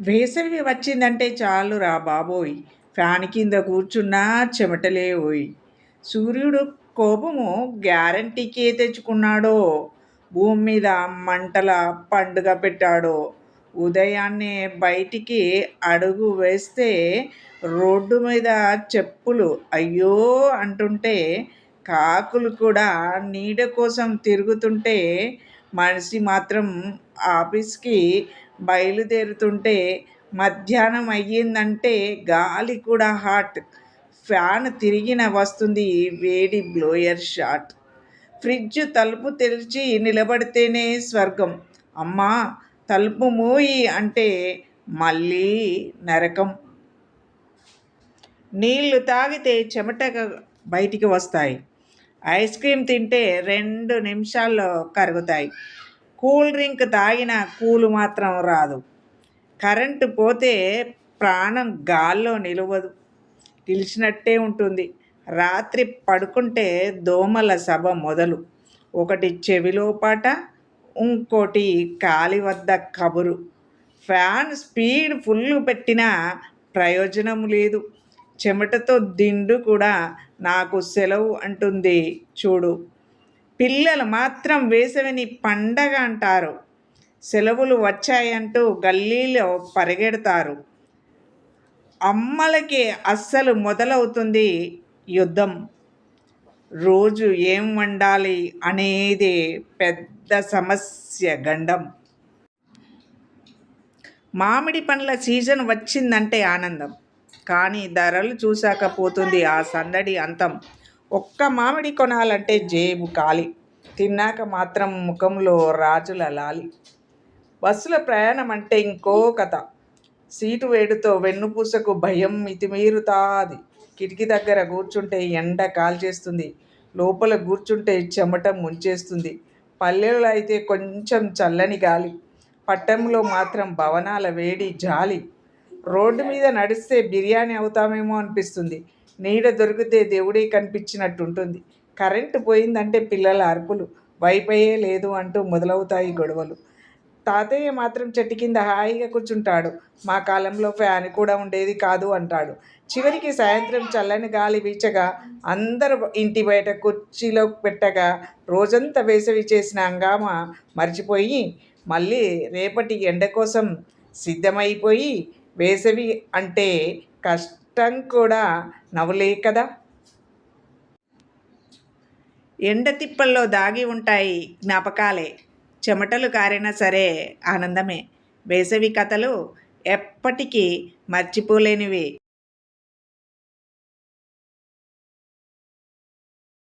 వేసవి వచ్చిందంటే చాలురా బాబోయ్! ఫ్యాన్ కింద కూర్చున్నా చెమటలే ఓయ్! సూర్యుడు కోపము గ్యారంటీకే తెచ్చుకున్నాడో! భూమి మీద మంటల పండుగ పెట్టాడో! ఉదయాన్నే బయటికి అడుగు వేస్తే రోడ్డు మీద చెప్పులు అయ్యో అంటుంటే, కాకులు కూడా నీడ కోసం తిరుగుతుంటే, మనిషి మాత్రం ఆఫీస్‌కి బయలుదేరుతుంటే, మధ్యాహ్నం అయ్యిందంటే గాలి కూడా హాట్. ఫ్యాన్ తిరిగిన వస్తుంది వేడి బ్లోయర్ షాట్. ఫ్రిడ్జ్ తలుపు తెరిచి నిలబడితేనే స్వర్గం. అమ్మా తలుపు మూయి అంటే మళ్ళీ నరకం. నీళ్లు తాగితే చెమట బయటికి వస్తాయి. ఐస్ క్రీమ్ తింటే 2 నిమిషాల్లో కరుగుతాయి. కూల్ డ్రింక్ తాగిన కూలు మాత్రం రాదు. కరెంటు పోతే ప్రాణం గాల్లో నిలిచినట్టే ఉంటుంది. రాత్రి పడుకుంటే దోమల సభ మొదలు. ఒకటి చెవిలో పాట, ఇంకోటి కాలి వద్ద కబురు. ఫ్యాన్ స్పీడ్ ఫుల్ పెట్టినా ప్రయోజనం లేదు. చెమటతో దిండు కూడా నాకు సెలవు అంటుంది చూడు. పిల్లలు మాత్రం వేసవిని పండగ అంటారు. సెలవులు వచ్చాయంటూ గల్లీలో పరిగెడతారు. అమ్మలకి అస్సలు మొదలవుతుంది యుద్ధం. రోజు ఏం వండాలి అనేదే పెద్ద సమస్య గండం. మామిడి పండ్ల సీజన్ వచ్చిందంటే ఆనందం, కానీ ధరలు చూశాక పోతుంది ఆ సందడి అంతం. ఒక్క మామిడి కొనాలంటే జేబు ఖాళీ, తిన్నాక మాత్రం ముఖంలో రాజుల లాలి. బస్సుల ప్రయాణం అంటే ఇంకో కథ. సీటు వేడితో వెన్నుపూసకు భయం మితిమీరుతాది. కిటికీ దగ్గర కూర్చుంటే ఎండ కాల్చేస్తుంది, లోపల కూర్చుంటే చెమట ముంచేస్తుంది. పల్లెల్లో అయితే కొంచెం చల్లని గాలి, పట్టణంలో మాత్రం భవనాల వేడి జాలి. రోడ్డు మీద నడిస్తే బిర్యానీ అవుతామేమో అనిపిస్తుంది. నీడ దొరికితే దేవుడే కనిపించినట్టుంటుంది. కరెంటు పోయిందంటే పిల్లల అరుపులు, వైఫైయే లేదు అంటూ మొదలవుతాయి గొడవలు. తాతయ్య మాత్రం చెట్టు కింద హాయిగా కూర్చుంటాడు. మా కాలంలో ఫ్యాన్ కూడా ఉండేది కాదు అంటాడు. చివరికి సాయంత్రం చల్లని గాలి వీచగా అందరూ ఇంటి బయట కుర్చీలో పెట్టగా రోజంతా వేసవి చేసిన హంగామా మర్చిపోయి మళ్ళీ రేపటి ఎండ కోసం సిద్ధమైపోయి, వేసవి అంటే కష్టం కూడా నవ్వులే కదా. ఎండ తిప్పల్లో దాగి ఉంటాయి జ్ఞాపకాలే. చెమటలు కారినా సరే ఆనందమే. వేసవి కథలు ఎప్పటికీ మర్చిపోలేనివి.